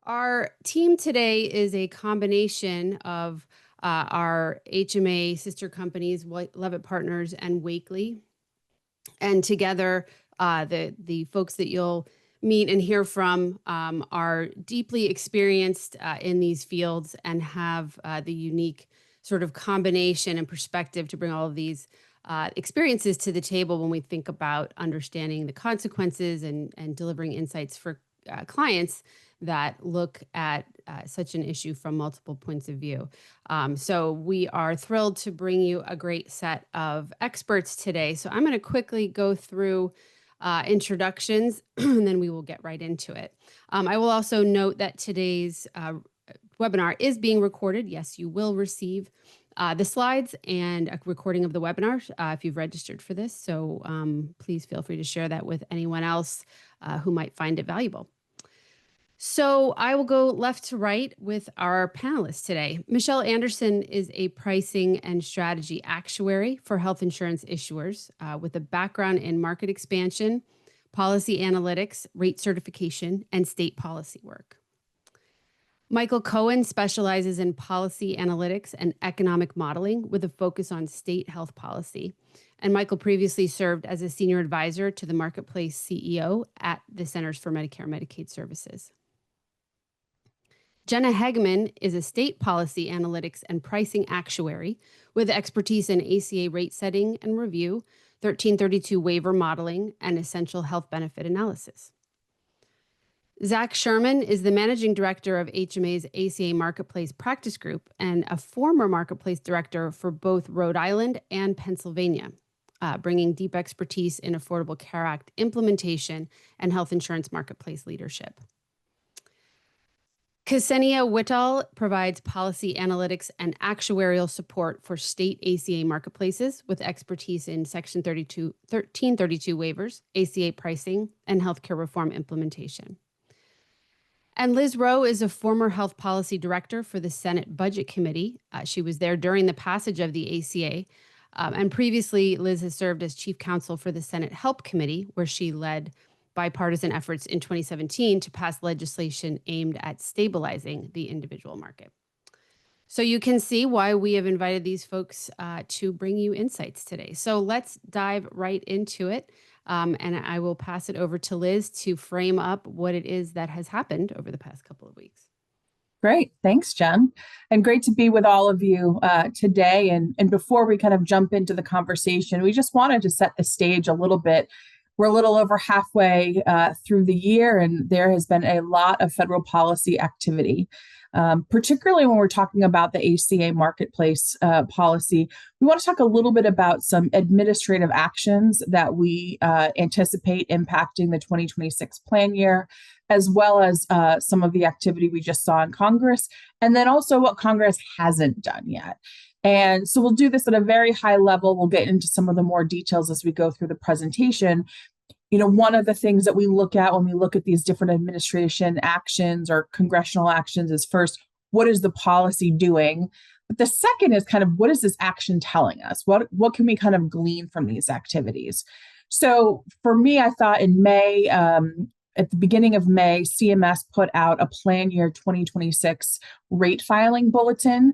Our team today is a combination of our HMA sister companies, Leavitt Partners and Wakely. And together, the folks that you'll meet and hear from are deeply experienced in these fields and have the unique sort of combination and perspective to bring all of these experiences to the table when we think about understanding the consequences and delivering insights for clients that look at such an issue from multiple points of view. So we are thrilled to bring you a great set of experts today. So I'm going to quickly go through introductions and then we will get right into it. I will also note that today's webinar is being recorded. Yes, you will receive the slides and a recording of the webinar if you've registered for this. So please feel free to share that with anyone else who might find it valuable. So I will go left to right with our panelists today. Michelle Anderson is a pricing and strategy actuary for health insurance issuers with a background in market expansion, policy analytics, rate certification, and state policy work. Michael Cohen specializes in policy analytics and economic modeling with a focus on state health policy. And Michael previously served as a senior advisor to the Marketplace CEO at the Centers for Medicare and Medicaid Services. Jenna Hegman is a state policy analytics and pricing actuary with expertise in ACA rate setting and review, 1332 waiver modeling, and essential health benefit analysis. Zach Sherman is the managing director of HMA's ACA Marketplace Practice Group and a former Marketplace director for both Rhode Island and Pennsylvania, bringing deep expertise in Affordable Care Act implementation and health insurance marketplace leadership. Ksenia Whitall provides policy analytics and actuarial support for state ACA marketplaces with expertise in Section 1332 waivers, ACA pricing, and healthcare reform implementation. And Liz Rowe is a former health policy director for the Senate Budget Committee. She was there during the passage of the ACA. And previously, Liz has served as chief counsel for the Senate Help Committee, where she led bipartisan efforts in 2017 to pass legislation aimed at stabilizing the individual market. So you can see why we have invited these folks to bring you insights today. So let's dive right into it. And I will pass it over to Liz to frame up what it is that has happened over the past couple of weeks. Great. Thanks, Jen. And great to be with all of you today. And before we kind of jump into the conversation, we just wanted to set the stage a little bit. We're a little over halfway through the year, and there has been a lot of federal policy activity, particularly when we're talking about the ACA marketplace policy. We want to talk a little bit about some administrative actions that we anticipate impacting the 2026 plan year, as well as some of the activity we just saw in Congress, and then also what Congress hasn't done yet. And so we'll do this at a very high level. We'll get into some of the more details as we go through the presentation. You know, one of the things that we look at when we look at these different administration actions or congressional actions is first, what is the policy doing? But the second is kind of, what is this action telling us? What can we kind of glean from these activities? So for me, I thought in May, at the beginning of May, CMS put out a plan year 2026 rate filing bulletin,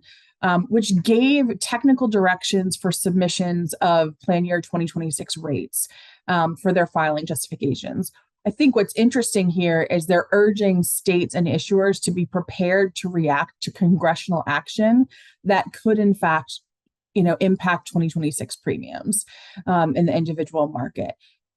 which gave technical directions for submissions of plan year 2026 rates for their filing justifications. I think what's interesting here is they're urging states and issuers to be prepared to react to congressional action that could, in fact, impact 2026 premiums in the individual market.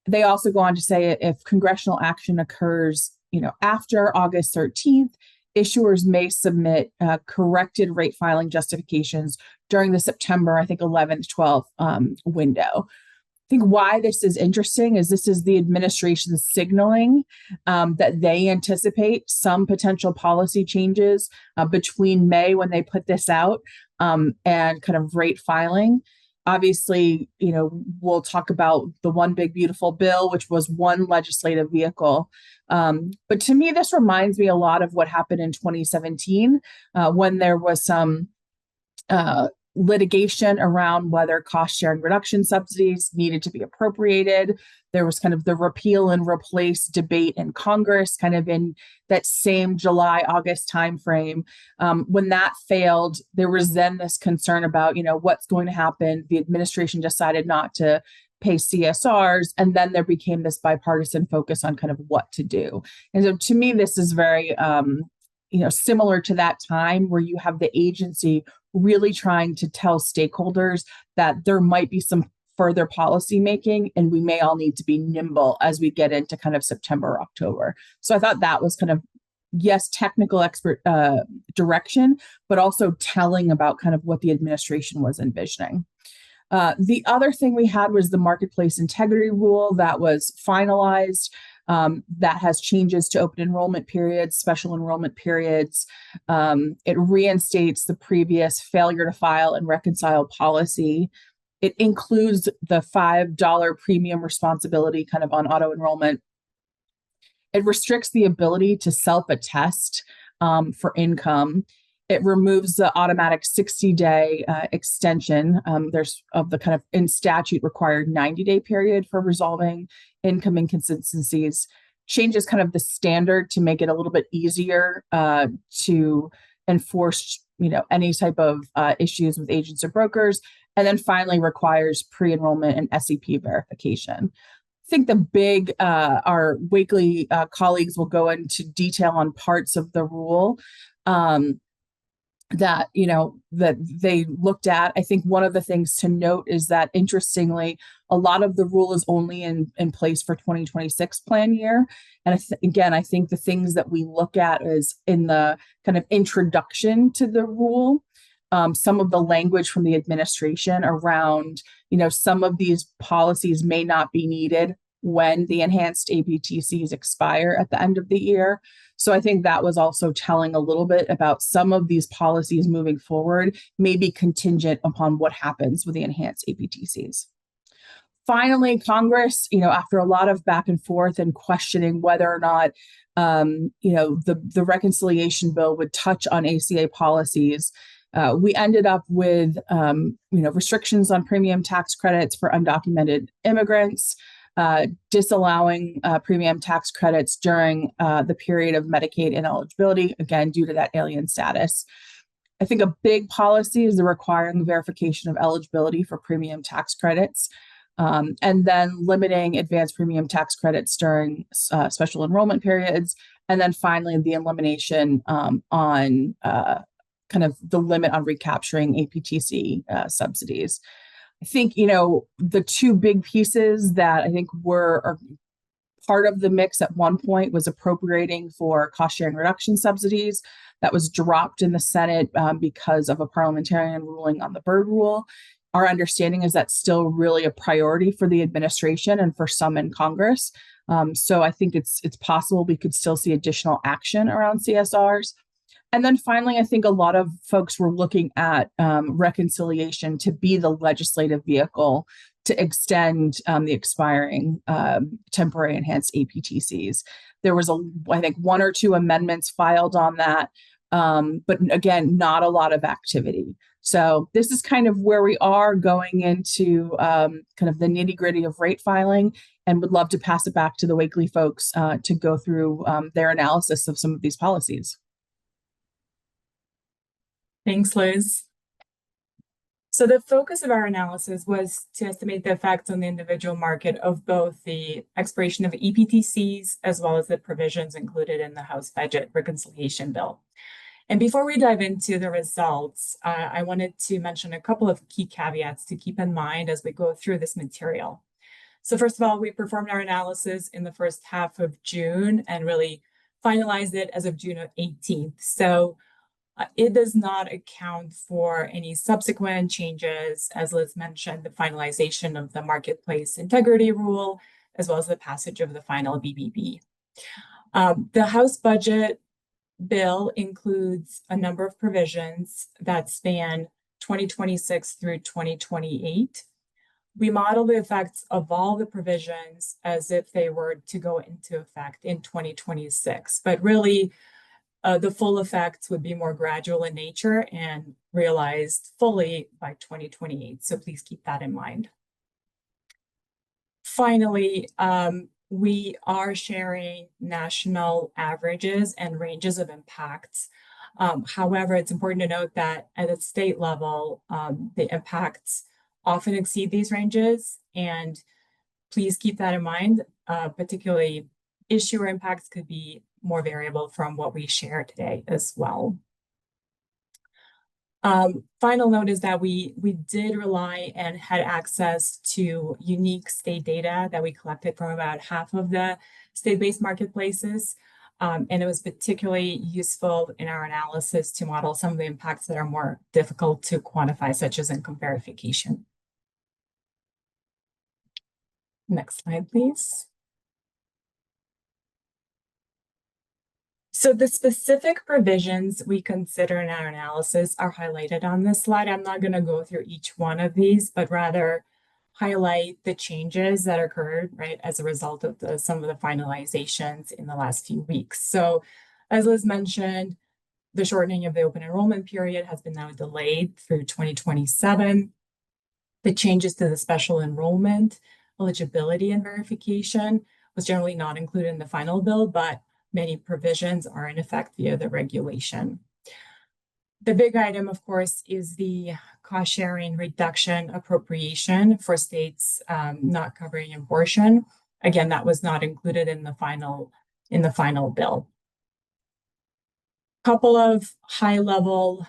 They also go on to say if congressional action occurs, after August 13th, issuers may submit corrected rate filing justifications during the September, 11th, 12th window. I think why this is interesting is this is the administration signaling that they anticipate some potential policy changes between May when they put this out and kind of rate filing. Obviously, we'll talk about the One Big Beautiful Bill, which was one legislative vehicle. But to me, this reminds me a lot of what happened in 2017 when there was some litigation around whether cost sharing reduction subsidies needed to be appropriated. There was kind of the repeal and replace debate in Congress, kind of in that same July, August timeframe. When that failed, there was then this concern about, what's going to happen. The administration decided not to pay CSRs, and then there became this bipartisan focus on kind of what to do. And so to me, this is very, similar to that time where you have the agency really trying to tell stakeholders that there might be some further policy making, and we may all need to be nimble as we get into kind of September or October. So I thought that was kind of, yes, technical expert direction, but also telling about kind of what the administration was envisioning. The other thing we had was the Marketplace Integrity Rule that was finalized. That has changes to open enrollment periods, special enrollment periods. It reinstates the previous failure to file and reconcile policy. It includes the $5 premium responsibility kind of on auto enrollment. It restricts the ability to self-attest for income. It removes the automatic 60-day extension. There's of the kind of in statute required 90-day period for resolving income inconsistencies. Changes kind of the standard to make it a little bit easier to enforce, any type of issues with agents or brokers. And then finally requires pre-enrollment and SEP verification. I think the big, our Wakely colleagues will go into detail on parts of the rule that they looked at. I think one of the things to note is that, interestingly, a lot of the rule is only in place for 2026 plan year. And again, I think the things that we look at is in the kind of introduction to the rule, some of the language from the administration around, some of these policies may not be needed when the enhanced APTCs expire at the end of the year. So I think that was also telling a little bit about some of these policies moving forward may be contingent upon what happens with the enhanced APTCs. Finally, Congress, after a lot of back and forth and questioning whether or not, the reconciliation bill would touch on ACA policies, we ended up with, restrictions on premium tax credits for undocumented immigrants, disallowing premium tax credits during the period of Medicaid ineligibility, again, due to that alien status. I think a big policy is the requiring verification of eligibility for premium tax credits, and then limiting advanced premium tax credits during special enrollment periods. And then finally, the elimination on kind of the limit on recapturing APTC subsidies. I think, the two big pieces that I think are part of the mix at one point was appropriating for cost sharing reduction subsidies. That was dropped in the Senate because of a parliamentarian ruling on the Byrd Rule. Our understanding is that's still really a priority for the administration and for some in Congress. So I think it's possible we could still see additional action around CSRs. And then finally, I think a lot of folks were looking at reconciliation to be the legislative vehicle to extend the expiring temporary enhanced APTCs. There was, I think, one or two amendments filed on that, but again, not a lot of activity. So this is kind of where we are going into kind of the nitty gritty of rate filing, and would love to pass it back to the Wakely folks to go through their analysis of some of these policies. Thanks, Liz. So the focus of our analysis was to estimate the effects on the individual market of both the expiration of EPTCs as well as the provisions included in the House Budget Reconciliation Bill. And before we dive into the results, I wanted to mention a couple of key caveats to keep in mind as we go through this material. So first of all, we performed our analysis in the first half of June and really finalized it as of June 18th. So it does not account for any subsequent changes, as Liz mentioned, the finalization of the Marketplace Integrity Rule, as well as the passage of the final BBB. The House Budget Bill includes a number of provisions that span 2026 through 2028. We model the effects of all the provisions as if they were to go into effect in 2026, but really The full effects would be more gradual in nature and realized fully by 2028. So please keep that in mind. Finally, we are sharing national averages and ranges of impacts. However, it's important to note that at a state level, the impacts often exceed these ranges, and please keep that in mind. Particularly, issuer impacts could be more variable from what we share today as well. Final note is that we did rely and had access to unique state data that we collected from about half of the state-based marketplaces. And it was particularly useful in our analysis to model some of the impacts that are more difficult to quantify, such as income verification. Next slide, please. So the specific provisions we consider in our analysis are highlighted on this slide. I'm not going to go through each one of these, but rather highlight the changes that occurred, right, as a result of some of the finalizations in the last few weeks. So as Liz mentioned, the shortening of the open enrollment period has been now delayed through 2027. The changes to the special enrollment, eligibility and verification was generally not included in the final bill, but many provisions are in effect via the regulation. The big item, of course, is the cost sharing reduction appropriation for states not covering abortion. Again, that was not included in the final bill. Couple of high-level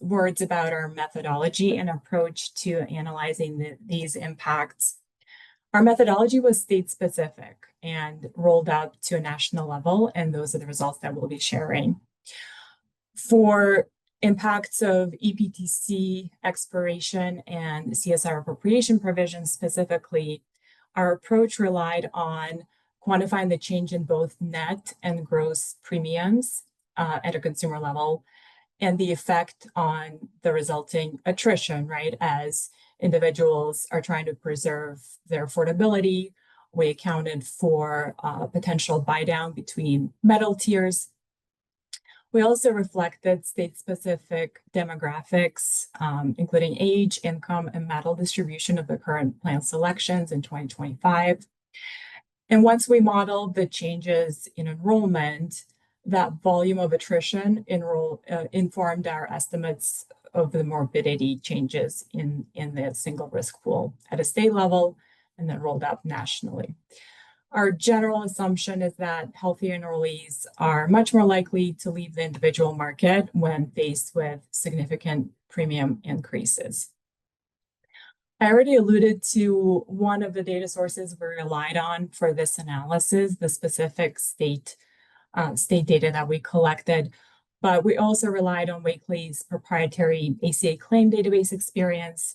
words about our methodology and approach to analyzing these impacts. Our methodology was state-specific and rolled up to a national level, and those are the results that we'll be sharing. For impacts of EPTC expiration and CSR appropriation provisions specifically, our approach relied on quantifying the change in both net and gross premiums at a consumer level, and the effect on the resulting attrition, right, as individuals are trying to preserve their affordability. We accounted for potential buy down between metal tiers. We also reflected state-specific demographics, including age, income, and metal distribution of the current plan selections in 2025. And once we modeled the changes in enrollment, that volume of attrition informed our estimates of the morbidity changes in the single risk pool at a state level and then rolled up nationally. Our general assumption is that healthy enrollees are much more likely to leave the individual market when faced with significant premium increases. I already alluded to one of the data sources we relied on for this analysis, the specific state data that we collected, but we also relied on Wakely's proprietary ACA claim database experience.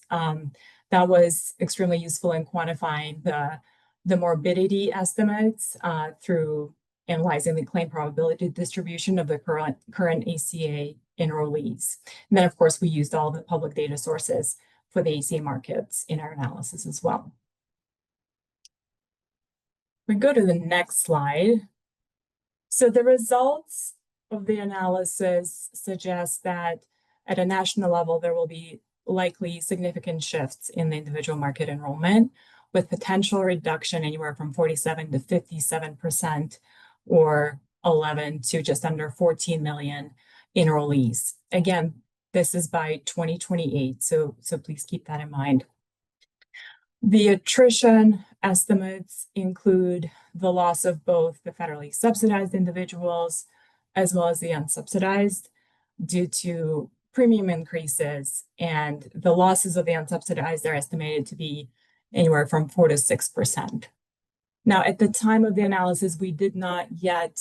That was extremely useful in quantifying the morbidity estimates through analyzing the claim probability distribution of the current ACA enrollees. And then, of course, we used all the public data sources for the ACA markets in our analysis as well. We go to the next slide. So the results of the analysis suggest that at a national level, there will be likely significant shifts in the individual market enrollment, with potential reduction anywhere from 47 to 57%, or 11 to just under 14 million enrollees. Again, this is by 2028, so please keep that in mind. The attrition estimates include the loss of both the federally subsidized individuals as well as the unsubsidized due to premium increases, and the losses of the unsubsidized are estimated to be anywhere from 4 to 6%. Now, at the time of the analysis, we did not yet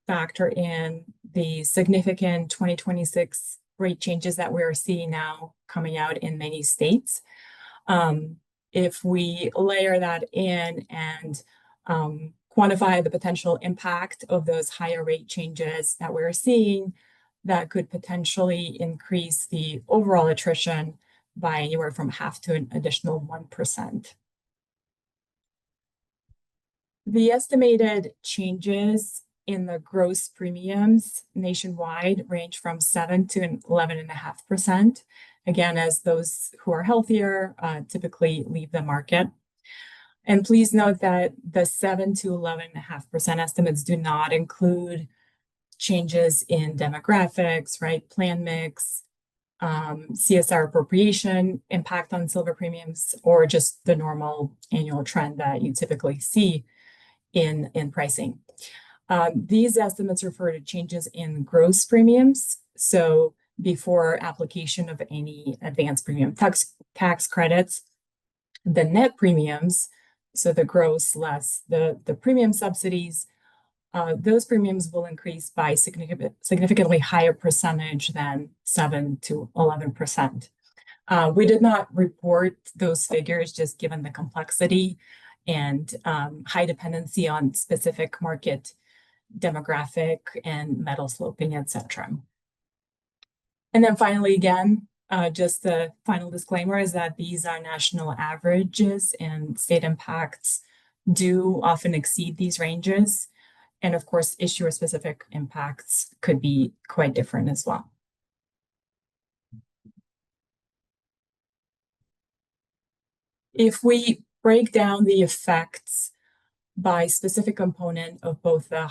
factor in the significant 2026 rate changes that we're seeing now coming out in many states. If we layer that in and quantify the potential impact of those higher rate changes that we're seeing, that could potentially increase the overall attrition by anywhere from half to an additional 1%. The estimated changes in the gross premiums nationwide range from 7 to 11.5%. Again, as those who are healthier typically leave the market. And please note that the 7 to 11.5% estimates do not include changes in demographics, right? Plan mix, CSR appropriation, impact on silver premiums, or just the normal annual trend that you typically see in pricing. These estimates refer to changes in gross premiums. So before application of any advanced premium tax credits, the net premiums, so the gross less the premium subsidies, those premiums will increase by significantly higher percentage than 7 to 11%. We did not report those figures just given the complexity and high dependency on specific market demographic and metal sloping, etc. And then finally, again, just the final disclaimer is that these are national averages and state impacts do often exceed these ranges. And of course, issuer specific impacts could be quite different as well. If we break down the effects by specific component of both the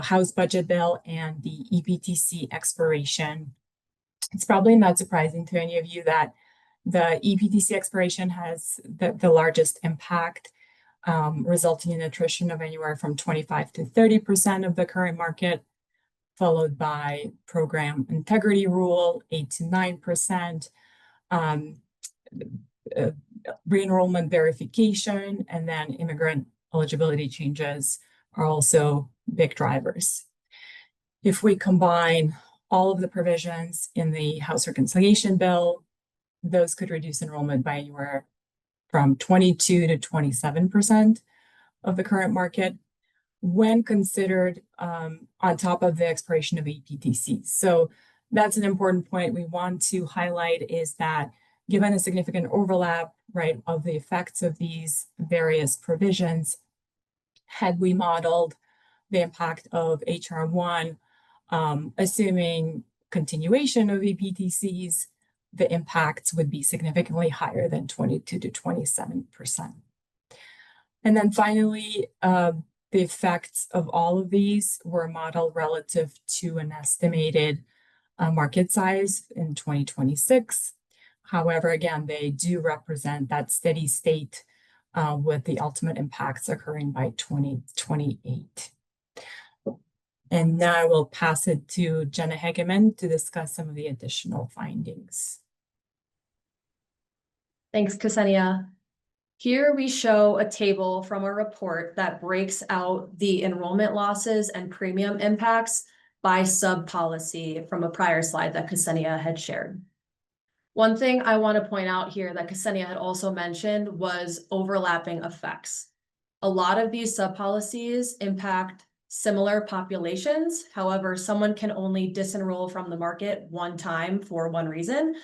House Budget Bill and the EPTC expiration, it's probably not surprising to any of you that the EPTC expiration has the largest impact, resulting in attrition of anywhere from 25 to 30% of the current market, followed by program integrity rule, 8 to 9%, re-enrollment verification, and then immigrant eligibility changes are also big drivers. If we combine all of the provisions in the House Reconciliation Bill, those could reduce enrollment by anywhere from 22 to 27% of the current market when considered on top of the expiration of EPTCs. So that's an important point we want to highlight, is that given a significant overlap, right, of the effects of these various provisions, had we modeled the impact of HR 1, assuming continuation of EPTCs, the impacts would be significantly higher than 22 to 27%. And then finally, the effects of all of these were modeled relative to an estimated market size in 2026. However, again, they do represent that steady state with the ultimate impacts occurring by 2028. And now I will pass it to Jenna Hegeman to discuss some of the additional findings. Thanks, Ksenia. Here we show a table from a report that breaks out the enrollment losses and premium impacts by sub-policy from a prior slide that Ksenia had shared. One thing I want to point out here that Ksenia had also mentioned was overlapping effects. A lot of these sub-policies impact similar populations. However, someone can only disenroll from the market one time for one reason.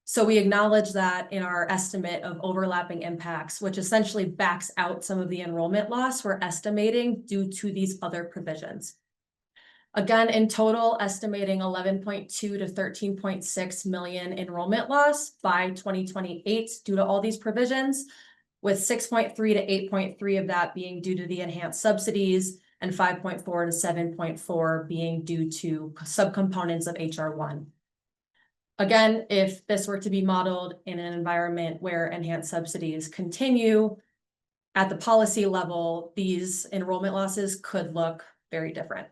So we acknowledge that in our estimate of overlapping impacts, which essentially backs out some of the enrollment loss we're estimating due to these other provisions. Again, in total, estimating 11.2 to 13.6 million enrollment loss by 2028 due to all these provisions, with 6.3 to 8.3 of that being due to the enhanced subsidies and 5.4 to 7.4 being due to subcomponents of HR 1. Again, if this were to be modeled in an environment where enhanced subsidies continue at the policy level, these enrollment losses could look very different.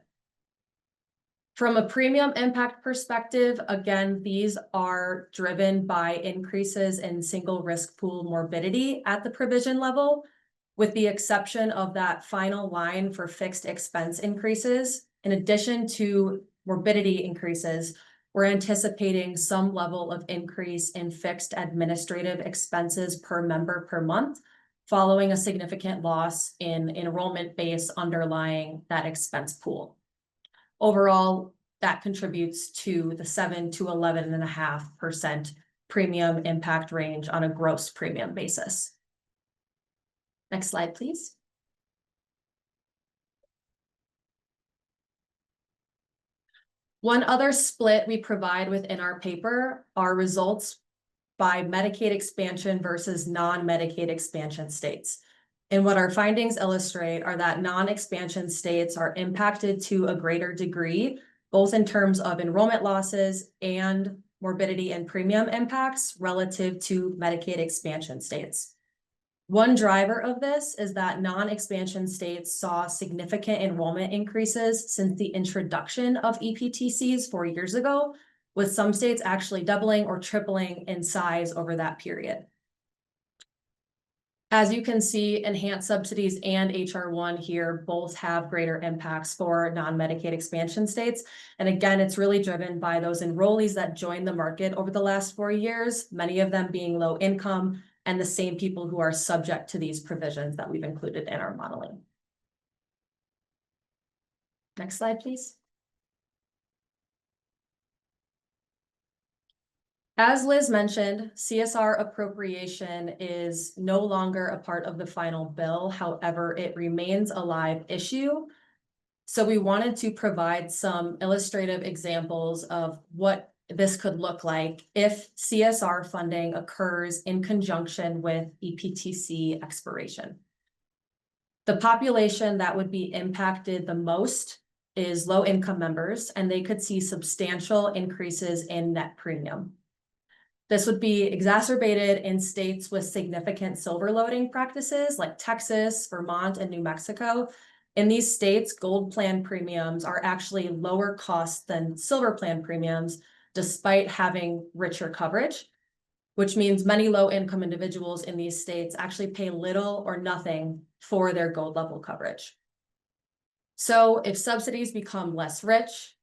From a premium impact perspective, again, these are driven by increases in single risk pool morbidity at the provision level, with the exception of that final line for fixed expense increases. In addition to morbidity increases, we're anticipating some level of increase in fixed administrative expenses per member per month, following a significant loss in enrollment base underlying that expense pool. Overall, that contributes to the 7 to 11.5% premium impact range on a gross premium basis. Next slide, please. One other split we provide within our paper are results by Medicaid expansion versus non-Medicaid expansion states. And what our findings illustrate are that non-expansion states are impacted to a greater degree, both in terms of enrollment losses and morbidity and premium impacts relative to Medicaid expansion states. One driver of this is that non-expansion states saw significant enrollment increases since the introduction of EPTCs 4 years ago, with some states actually doubling or tripling in size over that period. As you can see, enhanced subsidies and HR1 here both have greater impacts for non-Medicaid expansion states. And again, it's really driven by those enrollees that joined the market over the last 4 years, many of them being low income and the same people who are subject to these provisions that we've included in our modeling. Next slide, please. As Liz mentioned, CSR appropriation is no longer a part of the final bill. However, it remains a live issue. So we wanted to provide some illustrative examples of what this could look like if CSR funding occurs in conjunction with EPTC expiration. The population that would be impacted the most is low-income members, and they could see substantial increases in net premium. This would be exacerbated in states with significant silver loading practices like Texas, Vermont, and New Mexico. In these states, gold plan premiums are actually lower cost than silver plan premiums, despite having richer coverage, which means many low-income individuals in these states actually pay little or nothing for their gold level coverage. So if subsidies become less rich,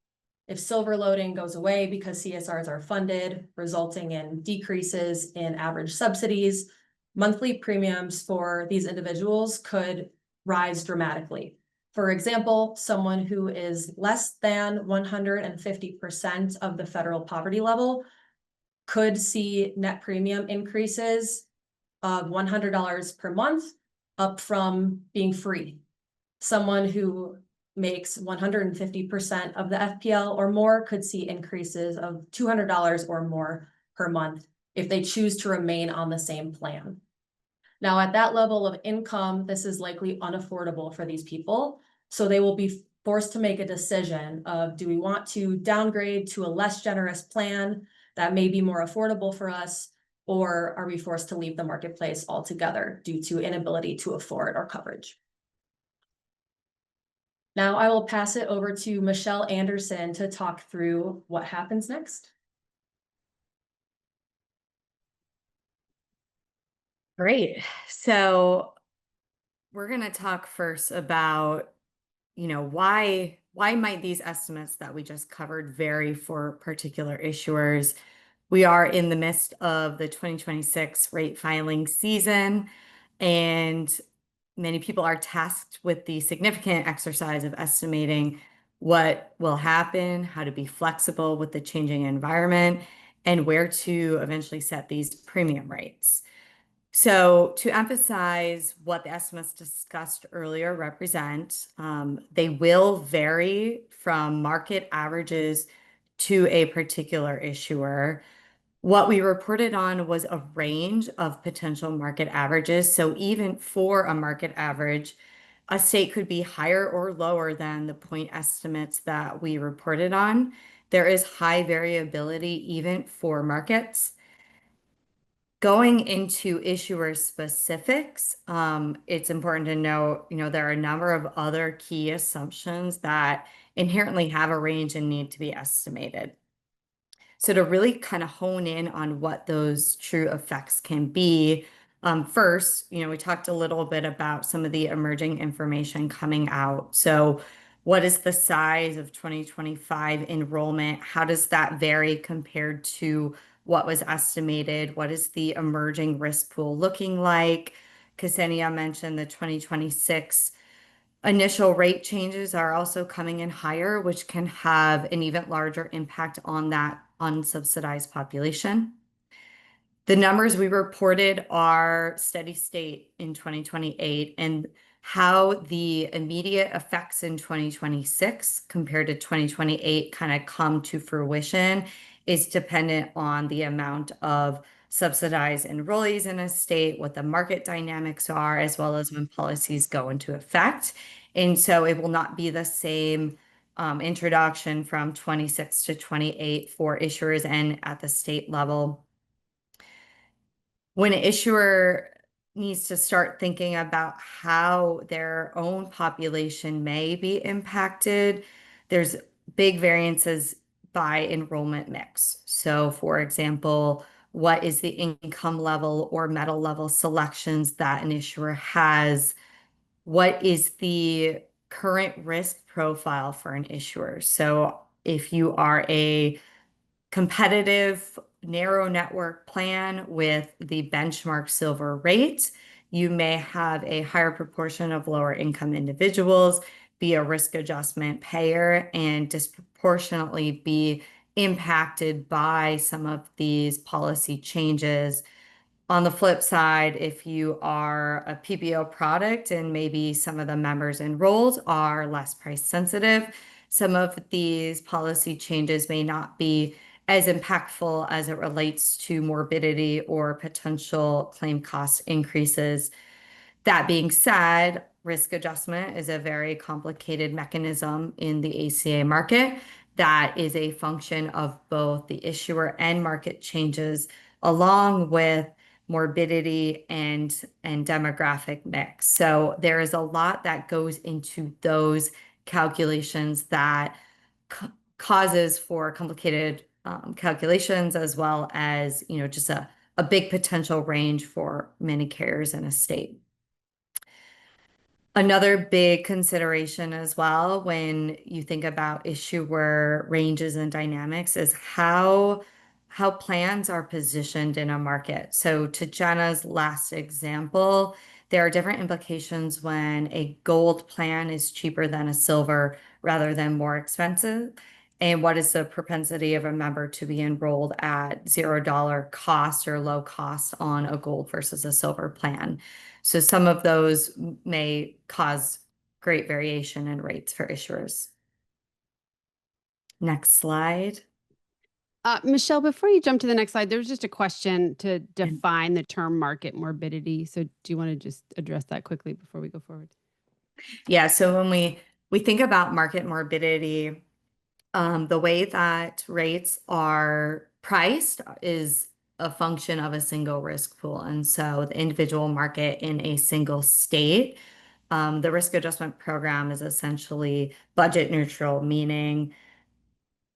if silver loading goes away because CSRs are funded, resulting in decreases in average subsidies, monthly premiums for these individuals could rise dramatically. For example, someone who is less than 150% of the federal poverty level could see net premium increases of $100 per month, up from being free. Someone who makes 150% of the FPL or more could see increases of $200 or more per month if they choose to remain on the same plan. Now, at that level of income, this is likely unaffordable for these people. So they will be forced to make a decision of, do we want to downgrade to a less generous plan that may be more affordable for us, or are we forced to leave the marketplace altogether due to inability to afford our coverage? Now I will pass it over to Michelle Anderson to talk through what happens next. Great. So we're going to talk first about, why might these estimates that we just covered vary for particular issuers? We are in the midst of the 2026 rate filing season, and many people are tasked with the significant exercise of estimating what will happen, how to be flexible with the changing environment, and where to eventually set these premium rates. So to emphasize what the estimates discussed earlier represent, they will vary from market averages to a particular issuer. What we reported on was a range of potential market averages. So even for a market average, a state could be higher or lower than the point estimates that we reported on. There is high variability even for markets. Going into issuer specifics, it's important to note, there are a number of other key assumptions that inherently have a range and need to be estimated. So to really kind of hone in on what those true effects can be, first, we talked a little bit about some of the emerging information coming out. So what is the size of 2025 enrollment? How does that vary compared to what was estimated? What is the emerging risk pool looking like? Ksenia mentioned the 2026 initial rate changes are also coming in higher, which can have an even larger impact on that unsubsidized population. The numbers we reported are steady state in 2028, and How the immediate effects in 2026 compared to 2028 kind of come to fruition is dependent on the amount of subsidized enrollees in a state, what the market dynamics are, as well as when policies go into effect. And so it will not be the same introduction from 26 to 28 for issuers and at the state level. When an issuer needs to start thinking about how their own population may be impacted, there's big variances by enrollment mix. So, for example, what is the income level or metal level selections that an issuer has? What is the current risk profile for an issuer? So, if you are a competitive narrow network plan with the benchmark silver rate, you may have a higher proportion of lower income individuals be a risk adjustment payer and disproportionately be impacted by some of these policy changes. On the flip side, if you are a PPO product and maybe some of the members enrolled are less price sensitive, some of these policy changes may not be as impactful as it relates to morbidity or potential claim cost increases. That being said, risk adjustment is a very complicated mechanism in the ACA market that is a function of both the issuer and market changes, along with morbidity and demographic mix. So there is a lot that goes into those calculations that causes for complicated calculations, as well as, just a big potential range for many carriers in a state. Another big consideration as well when you think about issuer ranges and dynamics is how plans are positioned in a market. So to Jenna's last example, there are different implications when a gold plan is cheaper than a silver rather than more expensive. And what is the propensity of a member to be enrolled at $0 cost or low cost on a gold versus a silver plan? So some of those may cause great variation in rates for issuers. Next slide. Michelle, before you jump to the next slide, there's just a question to define the term market morbidity. So do you want to just address that quickly before we go forward? Yeah, so when we think about market morbidity, the way that rates are priced is a function of a single risk pool. And so the individual market in a single state, the risk adjustment program is essentially budget neutral, meaning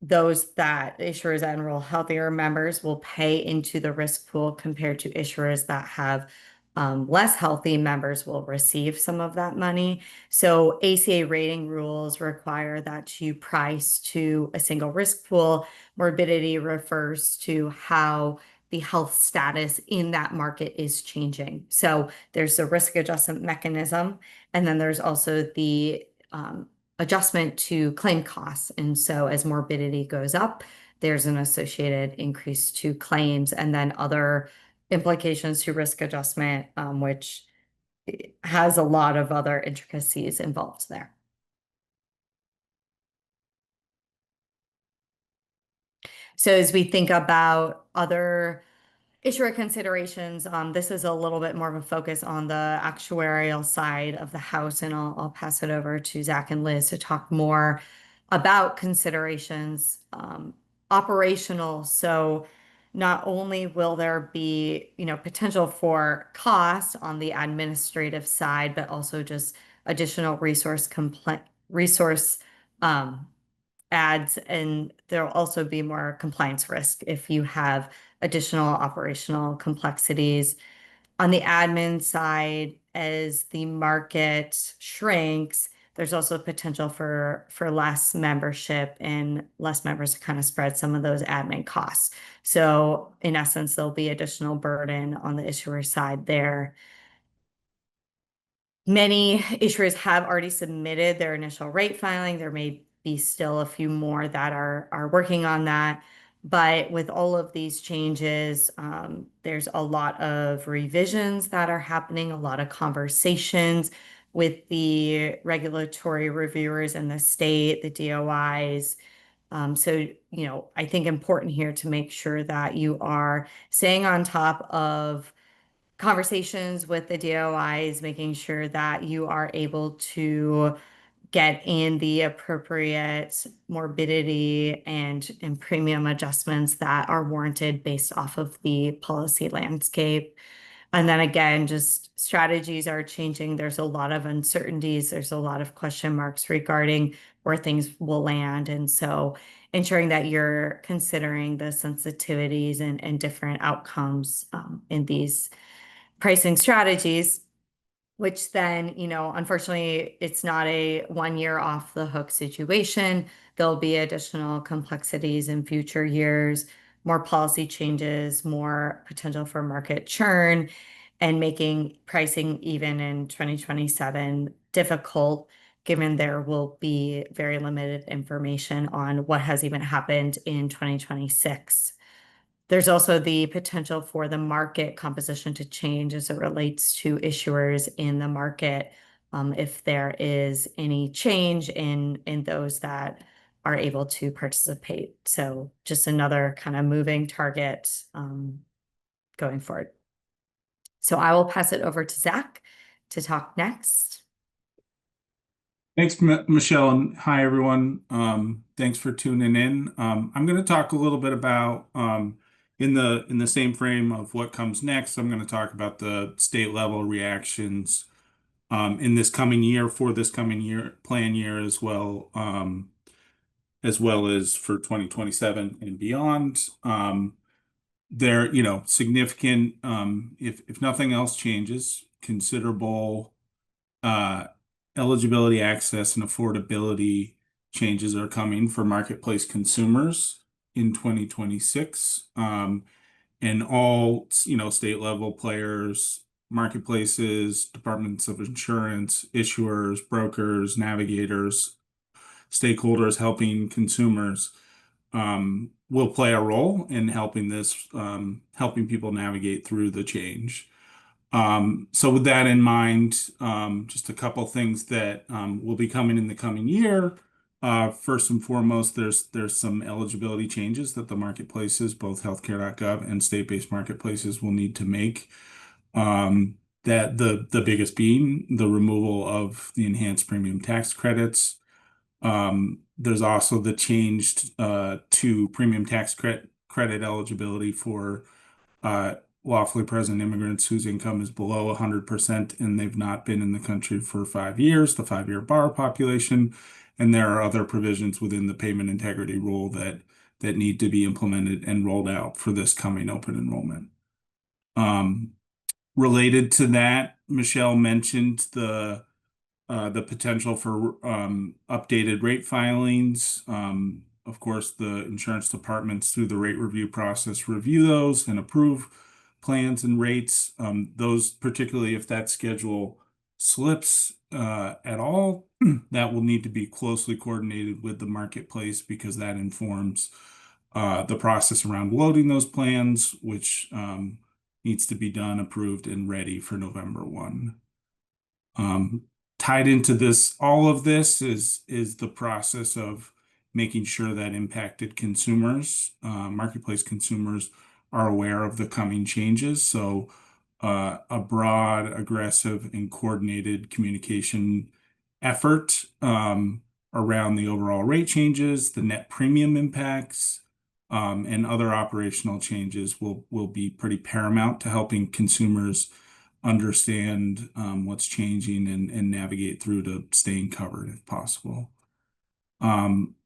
those that issuers that enroll healthier members will pay into the risk pool compared to issuers that have less healthy members will receive some of that money. So ACA rating rules require that you price to a single risk pool. Morbidity refers to how the health status in that market is changing. So there's a risk adjustment mechanism, and then there's also the adjustment to claim costs. And so as morbidity goes up, there's an associated increase to claims, and then other implications to risk adjustment, which has a lot of other intricacies involved there. So as we think about other issuer considerations, this is a little bit more of a focus on the actuarial side of the house, and I'll pass it over to Zach and Liz to talk more about considerations, operational. So not only will there be, potential for cost on the administrative side, but also just additional resource adds, and there'll also be more compliance risk if you have additional operational complexities. On the admin side, as the market shrinks, there's also potential for less membership and less members to kind of spread some of those admin costs. So in essence, there'll be additional burden on the issuer side there. Many issuers have already submitted their initial rate filing. There may be still a few more that are working on that. But with all of these changes, there's a lot of revisions that are happening, a lot of conversations with the regulatory reviewers in the state, the DOIs. So, I think important here to make sure that you are staying on top of conversations with the DOIs, making sure that you are able to get in the appropriate morbidity and premium adjustments that are warranted based off of the policy landscape. And then again, just strategies are changing. There's a lot of uncertainties. There's a lot of question marks regarding where things will land. And so ensuring that you're considering the sensitivities and different outcomes in these pricing strategies, which then, unfortunately, it's not a 1 year off the hook situation. There'll be additional complexities in future years, more policy changes, more potential for market churn, and making pricing even in 2027 difficult, given there will be very limited information on what has even happened in 2026. There's also the potential for the market composition to change as it relates to issuers in the market, if there is any change in those that are able to participate. So just another kind of moving target going forward. So I will pass it over to Zach to talk next. Thanks, Michelle, and hi, everyone. Thanks for tuning in. I'm going to talk a little bit about, in the same frame of what comes next, I'm going to talk about the state level reactions in this coming year, for this coming year, plan year, as well as for 2027 and beyond. There, significant, if nothing else changes, considerable eligibility, access, and affordability changes are coming for marketplace consumers in 2026. And all, state level players, marketplaces, departments of insurance, issuers, brokers, navigators, stakeholders helping consumers will play a role in helping people navigate through the change. So with that in mind, just a couple things that will be coming in the coming year. First and foremost, there's some eligibility changes that the marketplaces, both healthcare.gov and state-based marketplaces, will need to make. That the biggest being the removal of the enhanced premium tax credits. There's also the change to premium tax credit eligibility for lawfully present immigrants whose income is below 100% and they've not been in the country for 5 years, the 5-year bar population. And there are other provisions within the payment integrity rule that need to be implemented and rolled out for this coming open enrollment. Related to that, Michelle mentioned the potential for updated rate filings. Of course, the insurance departments, through the rate review process, review those and approve plans and rates. Those, particularly if that schedule slips at all, that will need to be closely coordinated with the marketplace, because that informs the process around loading those plans, which needs to be done, approved, and ready for November 1. Tied into this, all of this is the process of making sure that impacted consumers, marketplace consumers, are aware of the coming changes. So a broad, aggressive, and coordinated communication effort around the overall rate changes, the net premium impacts, and other operational changes will be pretty paramount to helping consumers understand what's changing and navigate through to staying covered if possible.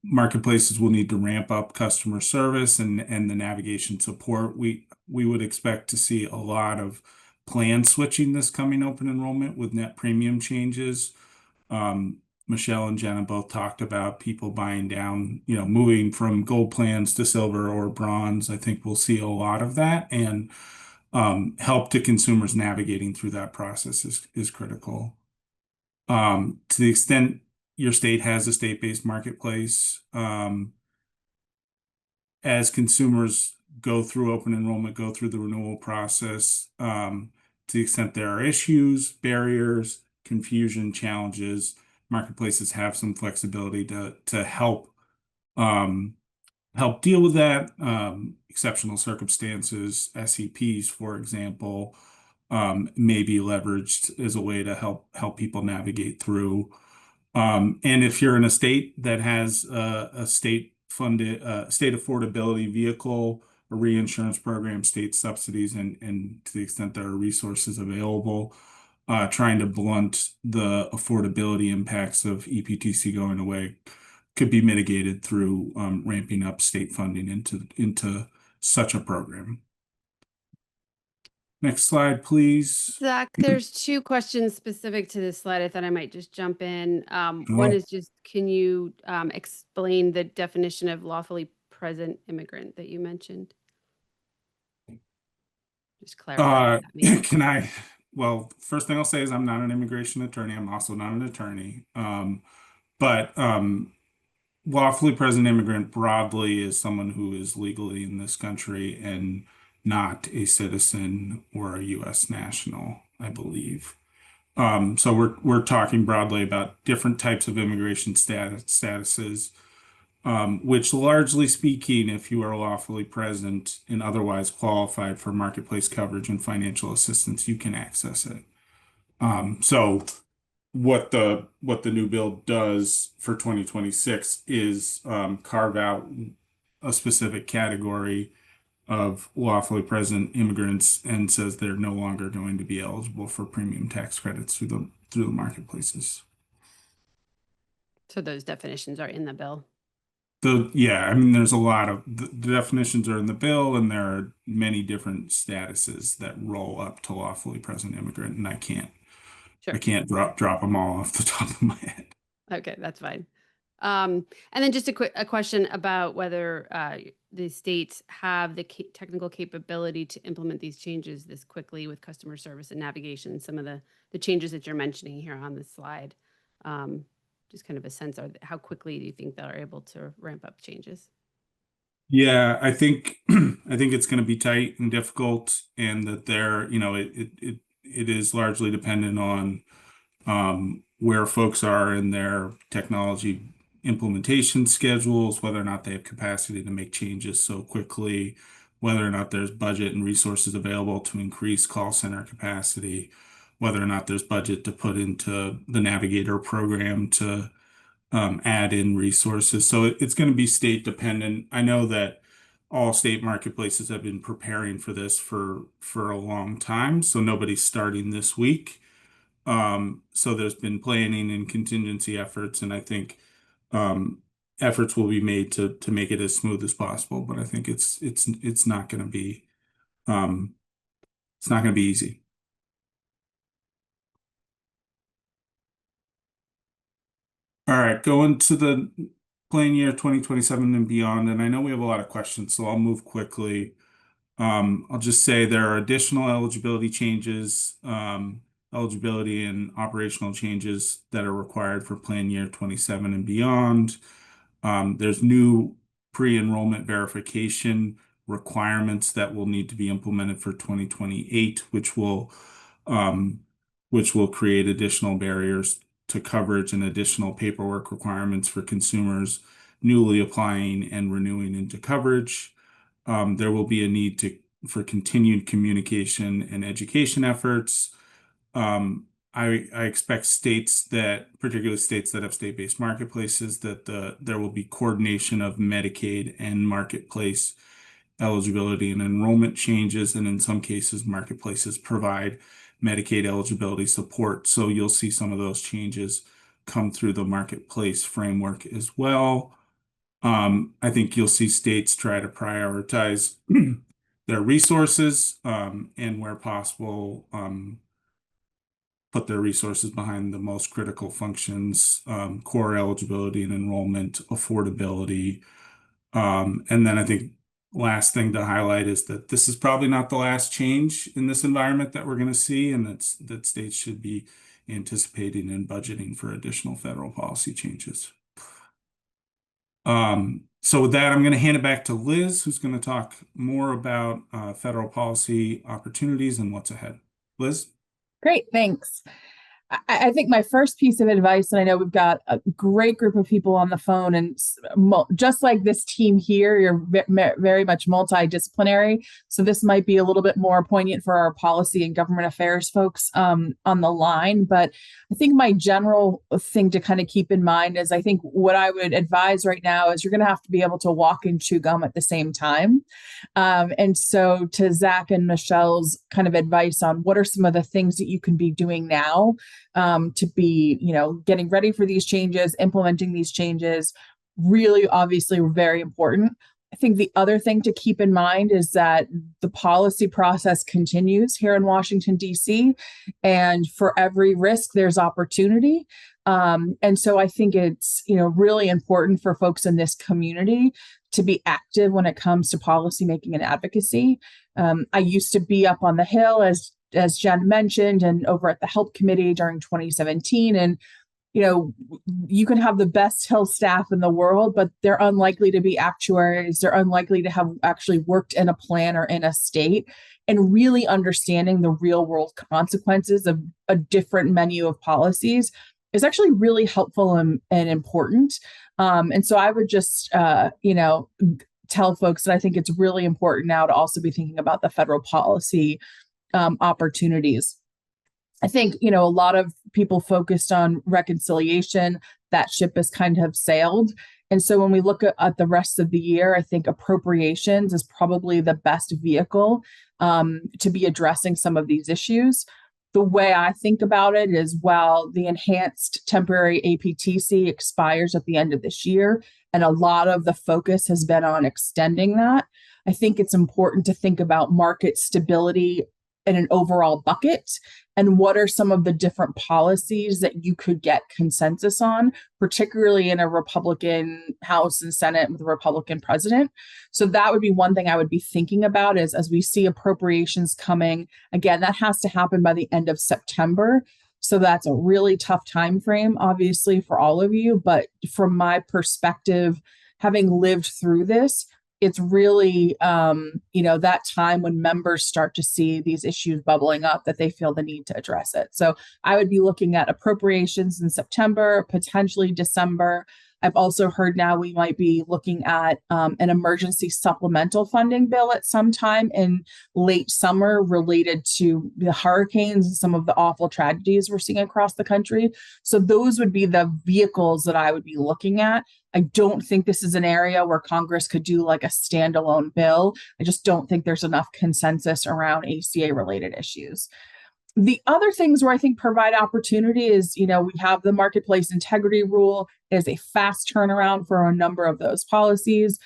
Marketplaces will need to ramp up customer service and the navigation support. We would expect to see a lot of plan switching this coming open enrollment with net premium changes. Michelle and Jenna both talked about people buying down, moving from gold plans to silver or bronze. I think we'll see a lot of that, and help to consumers navigating through that process is critical. To the extent your state has a state-based marketplace, as consumers go through open enrollment, go through the renewal process, to the extent there are issues, barriers, confusion, challenges, marketplaces have some flexibility to help deal with that. Exceptional circumstances, SEPs, for example, may be leveraged as a way to help people navigate through. And if you're in a state that has a state funded state affordability vehicle, a reinsurance program, state subsidies, and to the extent there are resources available, trying to blunt the affordability impacts of EPTC going away could be mitigated through ramping up state funding into such a program. Next slide, please. Zach, there's two questions specific to this slide. I thought I might just jump in. One Sure. is just, can you explain the definition of lawfully present immigrant that you mentioned? Just clarify what that means. Can I? Well, first thing I'll say is I'm not an immigration attorney. I'm also not an attorney. But lawfully present immigrant broadly is someone who is legally in this country and not a citizen or a U.S. national, I believe. So we're talking broadly about different types of immigration statuses, which largely speaking, if you are lawfully present and otherwise qualified for marketplace coverage and financial assistance, you can access it. So what the new bill does for 2026 is carve out a specific category of lawfully present immigrants and says they're no longer going to be eligible for premium tax credits through the marketplaces. So those definitions are in the bill. Yeah, I mean, there's a lot of the definitions are in the bill, and there are many different statuses that roll up to lawfully present immigrant, and I can't drop them all off the top of my head. Okay, that's fine. And then just a question about whether the states have the technical capability to implement these changes this quickly with customer service and navigation, some of the changes that you're mentioning here on this slide. Just kind of a sense of how quickly do you think they're able to ramp up changes? Yeah, I think it's going to be tight and difficult, and that it is largely dependent on where folks are in their technology implementation schedules, whether or not they have capacity to make changes so quickly, whether or not there's budget and resources available to increase call center capacity, whether or not there's budget to put into the Navigator program to add in resources. So it's going to be state dependent. I know that all state marketplaces have been preparing for this for a long time, so nobody's starting this week. So there's been planning and contingency efforts, and I think efforts will be made to make it as smooth as possible. But I think it's not going to be easy. All right, going to the plan year 2027 and beyond, and I know we have a lot of questions, so I'll move quickly. I'll just say there are additional eligibility changes, eligibility and operational changes that are required for plan year 27 and beyond. There's new pre-enrollment verification requirements that will need to be implemented for 2028, which will create additional barriers to coverage and additional paperwork requirements for consumers newly applying and renewing into coverage. There will be a need for continued communication and education efforts. I expect particularly states that have state-based marketplaces, that there will be coordination of Medicaid and marketplace eligibility and enrollment changes, and in some cases, marketplaces provide Medicaid eligibility support. So you'll see some of those changes come through the marketplace framework as well. I think you'll see states try to prioritize their resources and where possible, put their resources behind the most critical functions, core eligibility and enrollment, affordability. And then I think last thing to highlight is that this is probably not the last change in this environment that we're going to see, and that states should be anticipating and budgeting for additional federal policy changes. So with that, I'm going to hand it back to Liz, who's going to talk more about federal policy opportunities and what's ahead. Liz? Great, thanks. I think my first piece of advice, and I know we've got a great group of people on the phone, and just like this team here, you're very much multidisciplinary. So this might be a little bit more poignant for our policy and government affairs folks on the line. But I think my general thing to kind of keep in mind is, I think what I would advise right now is you're going to have to be able to walk and chew gum at the same time. And so to Zach and Michelle's kind of advice on what are some of the things that you can be doing now to be, getting ready for these changes, implementing these changes, really obviously very important. I think the other thing to keep in mind is that the policy process continues here in Washington, D.C., and for every risk, there's opportunity. And so I think it's, really important for folks in this community to be active when it comes to policymaking and advocacy. I used to be up on the Hill, as Jen mentioned, and over at the Help Committee during 2017. And, you can have the best Hill staff in the world, but they're unlikely to be actuaries. They're unlikely to have actually worked in a plan or in a state. And really understanding the real world consequences of a different menu of policies is actually really helpful and important. And so I would just, tell folks that I think it's really important now to also be thinking about the federal policy opportunities. I think, a lot of people focused on reconciliation. That ship has kind of sailed. And so when we look at the rest of the year, I think appropriations is probably the best vehicle to be addressing some of these issues. The way I think about it is, while the enhanced temporary APTC expires at the end of this year, and a lot of the focus has been on extending that, I think it's important to think about market stability in an overall bucket, and what are some of the different policies that you could get consensus on, particularly in a Republican House and Senate with a Republican president. So that would be one thing I would be thinking about, is as we see appropriations coming, again, that has to happen by the end of September. So that's a really tough time frame, obviously, for all of you. But from my perspective, having lived through this, it's really, that time when members start to see these issues bubbling up, that they feel the need to address it. So I would be looking at appropriations in September, potentially December. I've also heard now we might be looking at an emergency supplemental funding bill at some time in late summer related to the hurricanes and some of the awful tragedies we're seeing across the country. So those would be the vehicles that I would be looking at. I don't think this is an area where Congress could do like a standalone bill. I just don't think there's enough consensus around ACA related issues. The other things where I think provide opportunity is, we have the Marketplace Integrity Rule is a fast turnaround for a number of those policies.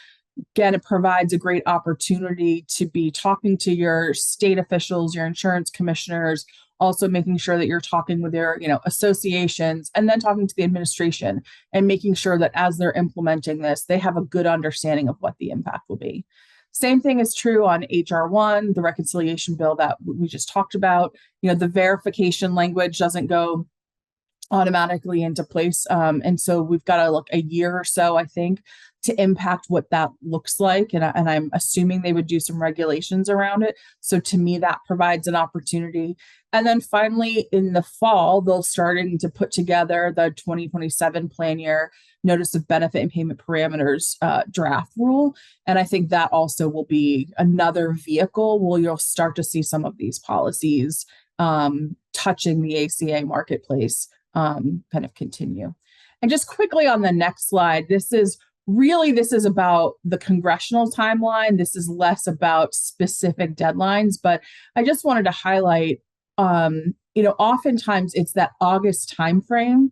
Again, it provides a great opportunity to be talking to your state officials, your insurance commissioners, also making sure that you're talking with their, associations, and then talking to the administration and making sure that as they're implementing this, they have a good understanding of what the impact will be. Same thing is true on HR 1, the reconciliation bill that we just talked about. The verification language doesn't go automatically into place. And so we've got to look a year or so, I think, to impact what that looks like. And I'm assuming they would do some regulations around it. So to me, that provides an opportunity. And then finally, in the fall, they'll starting to put together the 2027 plan year notice of benefit and payment parameters draft rule. And I think that also will be another vehicle where you'll start to see some of these policies touching the ACA marketplace kind of continue. And just quickly on the next slide, this is about the congressional timeline. This is less about specific deadlines, but I just wanted to highlight, oftentimes it's that August timeframe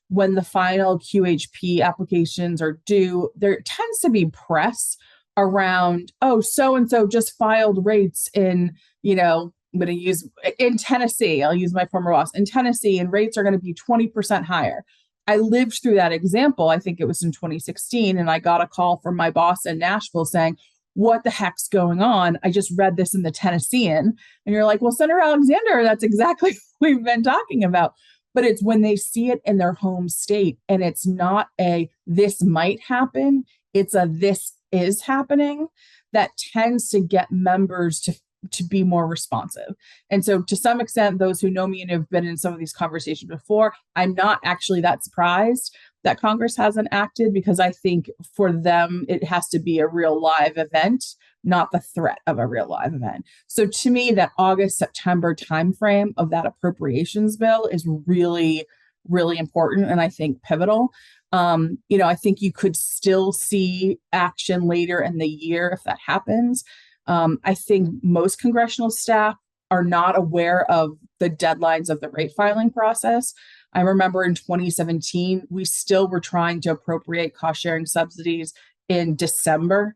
when the final QHP applications are due. There tends to be press around, so-and-so just filed rates in, I'm going to use in Tennessee. I'll use my former boss in Tennessee, and rates are going to be 20% higher. I lived through that example. I think it was in 2016. And I got a call from my boss in Nashville saying, what the heck's going on? I just read this in the Tennessean. And you're like, well, Senator Alexander, that's exactly what we've been talking about. But it's when they see it in their home state, and it's not a, this might happen. It's a, this is happening, that tends to get members to to be more responsive. And so to some extent, those who know me and have been in some of these conversations before, I'm not actually that surprised that Congress hasn't acted, because I think for them, it has to be a real live event, not the threat of a real live event. So to me, that August, September timeframe of that appropriations bill is really, really important, and I think pivotal. I think you could still see action later in the year if that happens. I think most congressional staff are not aware of the deadlines of the rate filing process. I remember in 2017, we still were trying to appropriate cost sharing subsidies in December.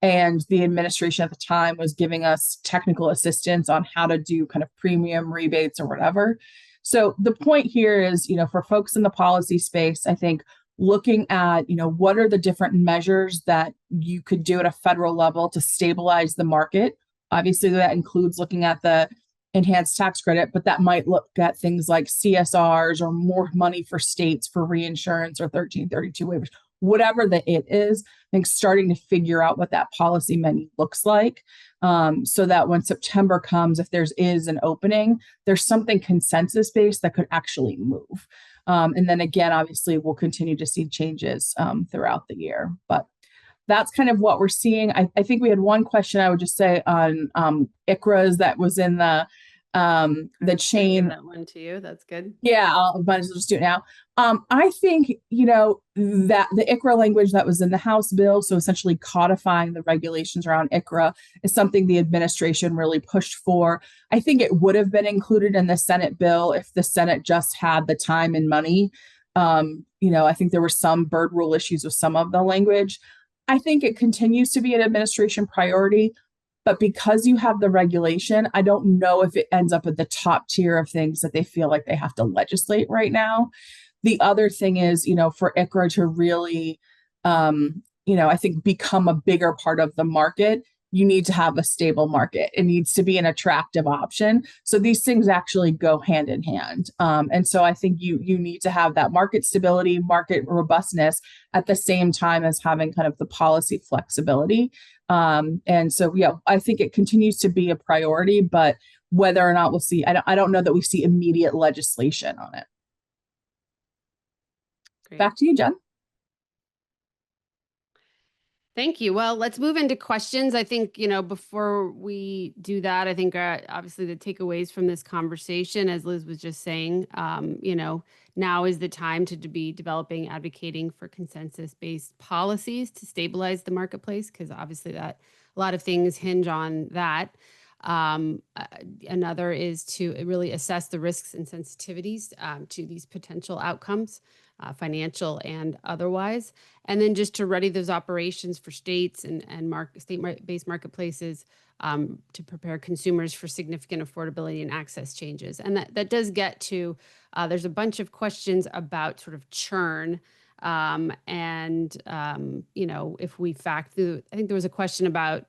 And the administration at the time was giving us technical assistance on how to do kind of premium rebates or whatever. So the point here is, for folks in the policy space, I think looking at, what are the different measures that you could do at a federal level to stabilize the market. Obviously, that includes looking at the enhanced tax credit, but that might look at things like CSRs or more money for states for reinsurance or 1332 waivers, whatever it is. I think starting to figure out what that policy menu looks like, so that when September comes, if is an opening, there's something consensus based that could actually move. And then again, obviously, we'll continue to see changes throughout the year. But that's kind of what we're seeing. I think we had one question I would just say on ICRAs that was in the chain. That one to you. That's good. Yeah, I might as well just do it now. I think, that the ICRA language that was in the House bill, so essentially codifying the regulations around ICRA, is something the administration really pushed for. I think it would have been included in the Senate bill if the Senate just had the time and money. I think there were some bird rule issues with some of the language. I think it continues to be an administration priority, but because you have the regulation, I don't know if it ends up at the top tier of things that they feel like they have to legislate right now. The other thing is, for ICRA to really, I think become a bigger part of the market, you need to have a stable market. It needs to be an attractive option. So these things actually go hand in hand. And so I think you need to have that market stability, market robustness at the same time as having kind of the policy flexibility. And so, I think it continues to be a priority, but whether or not we'll see, I don't know that we see immediate legislation on it. Great. Back to you, Jen. Thank you. Well, let's move into questions. I think, before we do that, I think obviously the takeaways from this conversation, as Liz was just saying, now is the time to be developing, advocating for consensus-based policies to stabilize the marketplace, because obviously that a lot of things hinge on that. Another is to really assess the risks and sensitivities to these potential outcomes, financial and otherwise, and then just to ready those operations for states and state-based marketplaces to prepare consumers for significant affordability and access changes. And that does get to, there's a bunch of questions about sort of churn. If we I think there was a question about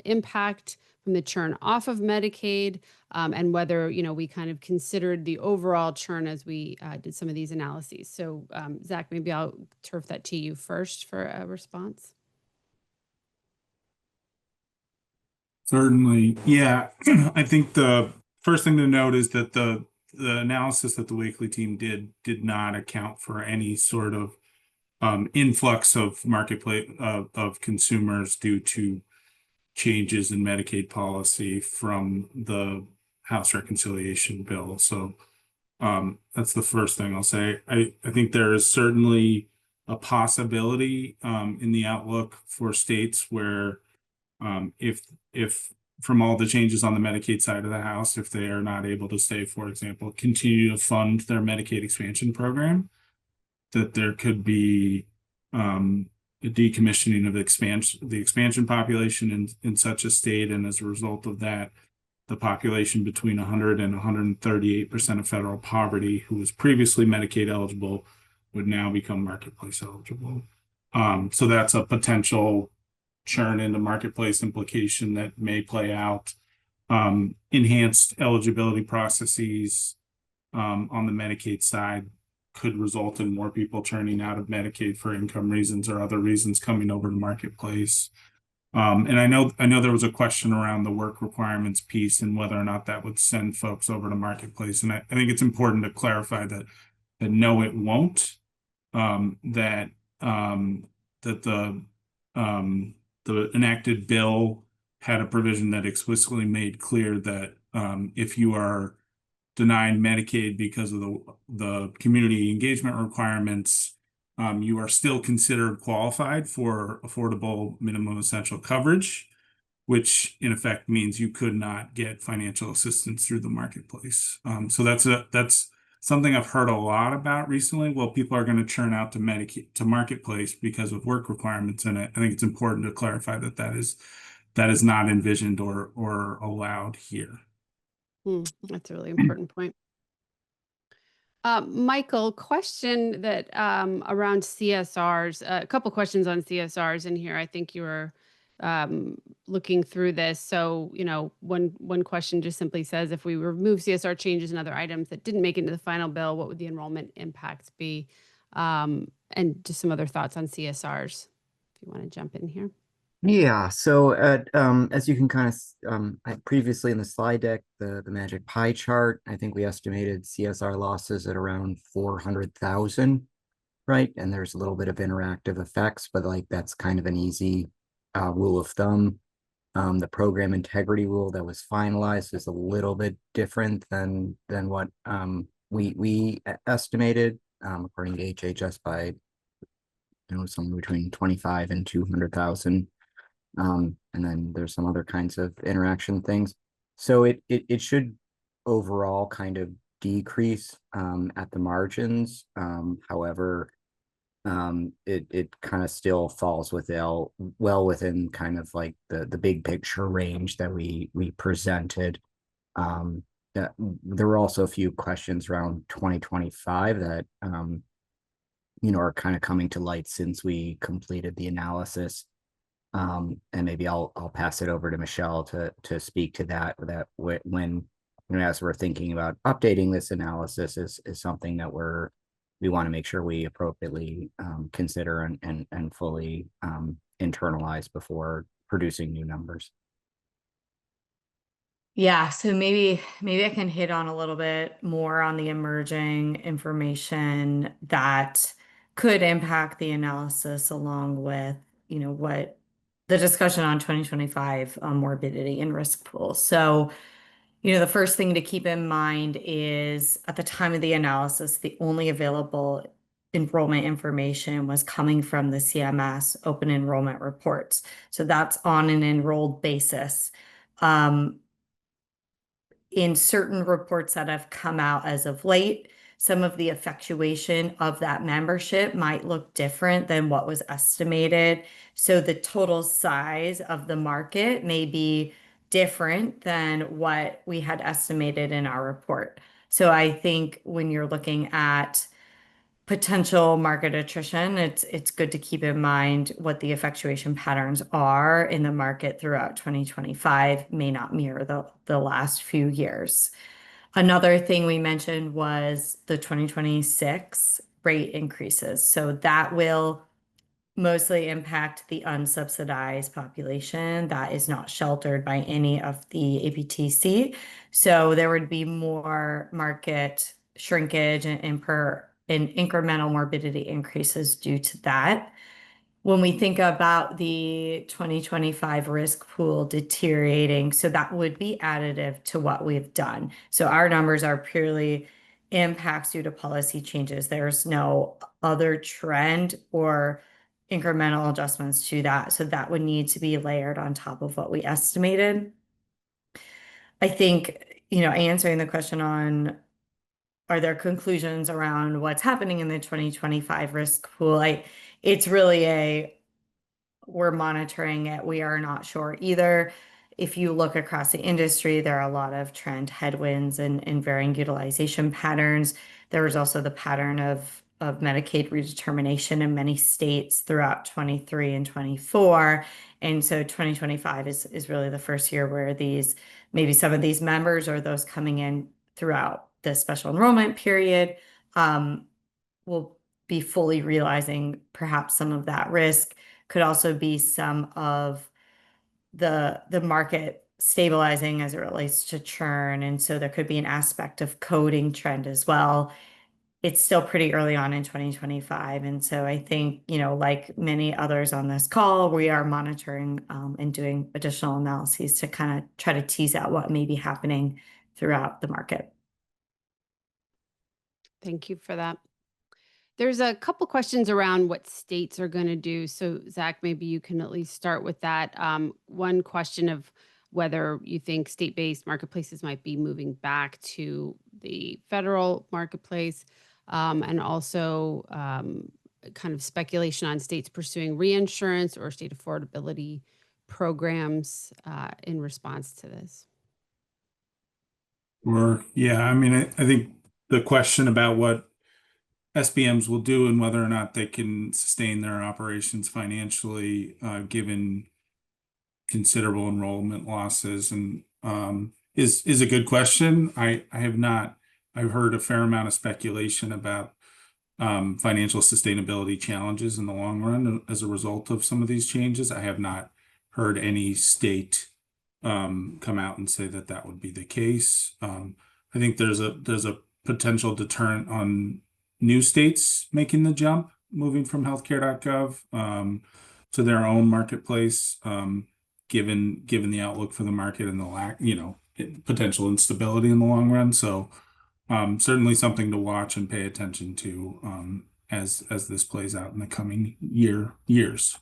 impact from the churn off of Medicaid, and whether, we kind of considered the overall churn as we did some of these analyses. So, Zach, maybe I'll turf that to you first for a response. Certainly. Yeah. I think the first thing to note is that the analysis that the Wakely team did not account for any sort of influx of marketplace of consumers due to changes in Medicaid policy from the House reconciliation bill. So that's the first thing I'll say. I think there is certainly a possibility in the outlook for states where if from all the changes on the Medicaid side of the house, if they are not able to say, for example, continue to fund their Medicaid expansion program, that there could be a decommissioning of the expansion population in such a state, and as a result of that, the population between 100 and 138% of federal poverty, who was previously Medicaid eligible, would now become Marketplace eligible. So that's a potential churn into Marketplace implication that may play out. Enhanced eligibility processes on the Medicaid side could result in more people churning out of Medicaid for income reasons or other reasons coming over to Marketplace. And I know there was a question around the work requirements piece and whether or not that would send folks over to Marketplace. And I think it's important to clarify that no, it won't. That that the enacted bill had a provision that explicitly made clear that if you are denied Medicaid because of the community engagement requirements, you are still considered qualified for affordable minimum essential coverage, which in effect means you could not get financial assistance through the Marketplace. So that's something I've heard a lot about recently. Well, people are going to churn out to Medicaid to Marketplace because of work requirements, and I think it's important to clarify that that is not envisioned or allowed here. That's a really important point. Michael, question that around CSRs, a couple questions on CSRs in here. I think you were looking through this. So, one question just simply says, if we remove CSR changes and other items that didn't make it into the final bill, what would the enrollment impacts be? And just some other thoughts on CSRs, if you want to jump in here. Yeah, so as you can kind of previously in the slide deck, the magic pie chart, I think we estimated CSR losses at around 400,000, right? And there's a little bit of interactive effects, but like that's kind of an easy rule of thumb. The program integrity rule that was finalized is a little bit different than what we estimated, according to HHS, by somewhere between 25 and 200,000. And then there's some other kinds of interaction things. So it should overall kind of decrease at the margins. However, it kind of still falls well within kind of like the big picture range that we presented. There were also a few questions around 2025 that are kind of coming to light since we completed the analysis. And maybe I'll pass it over to Michelle to speak to that when as we're thinking about updating this analysis is something that we want to make sure we appropriately consider and fully internalize before producing new numbers. Yeah, so maybe I can hit on a little bit more on the emerging information that could impact the analysis, along with what the discussion on 2025 morbidity and risk pool. So the first thing to keep in mind is at the time of the analysis, the only available enrollment information was coming from the CMS open enrollment reports. So that's on an enrolled basis. In certain reports that have come out as of late, some of the effectuation of that membership might look different than what was estimated. So the total size of the market may be different than what we had estimated in our report. So I think when you're looking at potential market attrition, it's good to keep in mind what the effectuation patterns are in the market throughout 2025 may not mirror the last few years. Another thing we mentioned was the 2026 rate increases. So that will mostly impact the unsubsidized population that is not sheltered by any of the APTC. So there would be more market shrinkage and incremental morbidity increases due to that. When we think about the 2025 risk pool deteriorating, so that would be additive to what we've done. So our numbers are purely impacts due to policy changes. There's no other trend or incremental adjustments to that. So that would need to be layered on top of what we estimated. I think, answering the question on are there conclusions around what's happening in the 2025 risk pool? It's really we're monitoring it. We are not sure either. If you look across the industry, there are a lot of trend headwinds and varying utilization patterns. There was also the pattern of Medicaid redetermination in many states throughout 23 and 24. And so 2025 is really the first year where maybe some of these members or those coming in throughout the special enrollment period will be fully realizing perhaps some of that risk. Could also be some of the market stabilizing as it relates to churn. And so there could be an aspect of coding trend as well. It's still pretty early on in 2025. And so I think, like many others on this call, we are monitoring and doing additional analyses to kind of try to tease out what may be happening throughout the market. Thank you for that. There's a couple questions around what states are going to do. So Zach, maybe you can at least start with that. One question of whether you think state-based marketplaces might be moving back to the federal marketplace, and also kind of speculation on states pursuing reinsurance or state affordability programs in response to this. Yeah, I mean, I think the question about what SBMs will do and whether or not they can sustain their operations financially, given considerable enrollment losses, and is a good question. I've heard a fair amount of speculation about financial sustainability challenges in the long run as a result of some of these changes. I have not heard any state come out and say that that would be the case. I think there's a potential deterrent on new states making the jump, moving from healthcare.gov to their own marketplace, given the outlook for the market and the lack, potential instability in the long run. So certainly something to watch and pay attention to as this plays out in the coming years.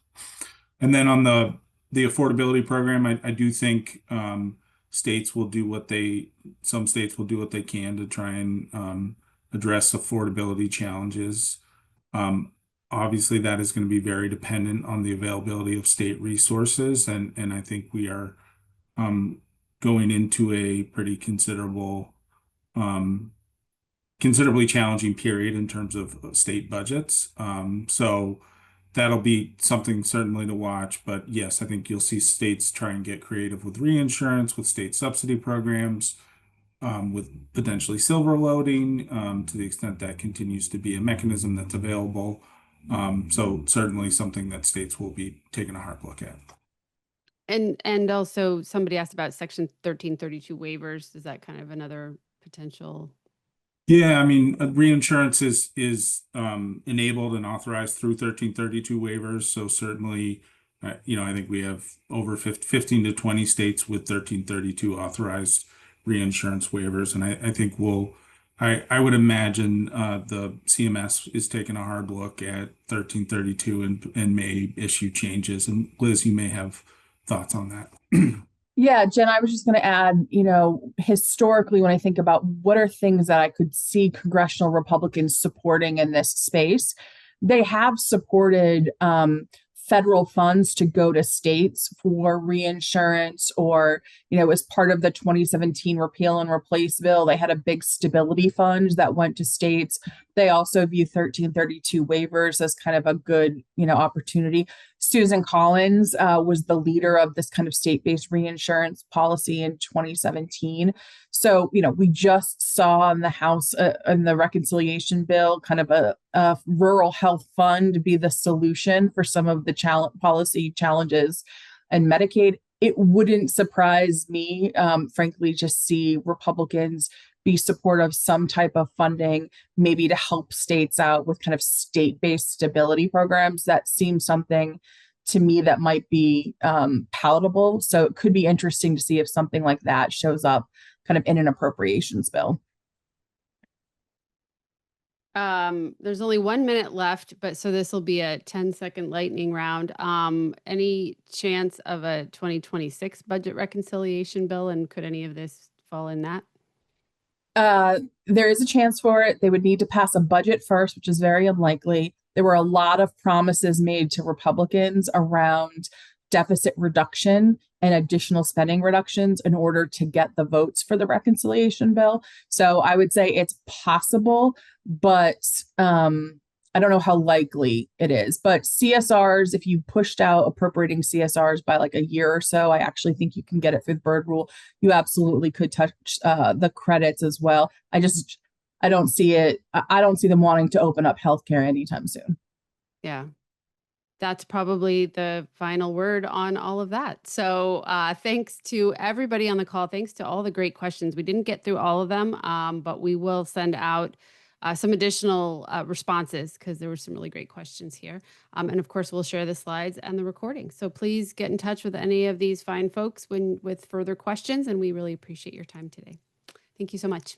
And then on the affordability program, I do think some states will do what they can to try and address affordability challenges. Obviously, that is going to be very dependent on the availability of state resources, and I think we are going into a pretty considerably challenging period in terms of state budgets. So that'll be something certainly to watch. But yes, I think you'll see states try and get creative with reinsurance, with state subsidy programs, with potentially silver loading, to the extent that continues to be a mechanism that's available. So certainly something that states will be taking a hard look at. And also somebody asked about Section 1332 waivers. Is that kind of another potential? Yeah, I mean, reinsurance is enabled and authorized through 1332 waivers. So certainly, I think we have over 15 to 20 states with 1332 authorized reinsurance waivers. And I think I would imagine the CMS is taking a hard look at 1332 and may issue changes. And Liz, you may have thoughts on that. Yeah, Jen, I was just going to add, historically, when I think about what are things that I could see congressional Republicans supporting in this space, they have supported federal funds to go to states for reinsurance, or, as part of the 2017 repeal and replace bill, they had a big stability fund that went to states. They also view 1332 waivers as kind of a good, opportunity. Susan Collins was the leader of this kind of state-based reinsurance policy in 2017. So, we just saw in the House, in the reconciliation bill, kind of a rural health fund be the solution for some of the policy challenges and Medicaid. It wouldn't surprise me, frankly, to see Republicans be supportive of some type of funding, maybe to help states out with kind of state-based stability programs. That seems something to me that might be palatable. So it could be interesting to see if something like that shows up kind of in an appropriations bill. There's only 1 minute left, but so this will be a 10-second lightning round. Any chance of a 2026 budget reconciliation bill, and could any of this fall in that? There is a chance for it. They would need to pass a budget first, which is very unlikely. There were a lot of promises made to Republicans around deficit reduction and additional spending reductions in order to get the votes for the reconciliation bill. So I would say it's possible, but I don't know how likely it is. But CSRs, if you pushed out appropriating CSRs by like a year or so, I actually think you can get it through the Byrd rule. You absolutely could touch the credits as well. I don't see it. I don't see them wanting to open up healthcare anytime soon. Yeah. that's probably the final word on all of that. So thanks to everybody on the call. Thanks to all the great questions. We didn't get through all of them, but we will send out some additional responses because there were some really great questions here. And of course, we'll share the slides and the recording. So please get in touch with any of these fine folks with further questions. And we really appreciate your time today. Thank you so much.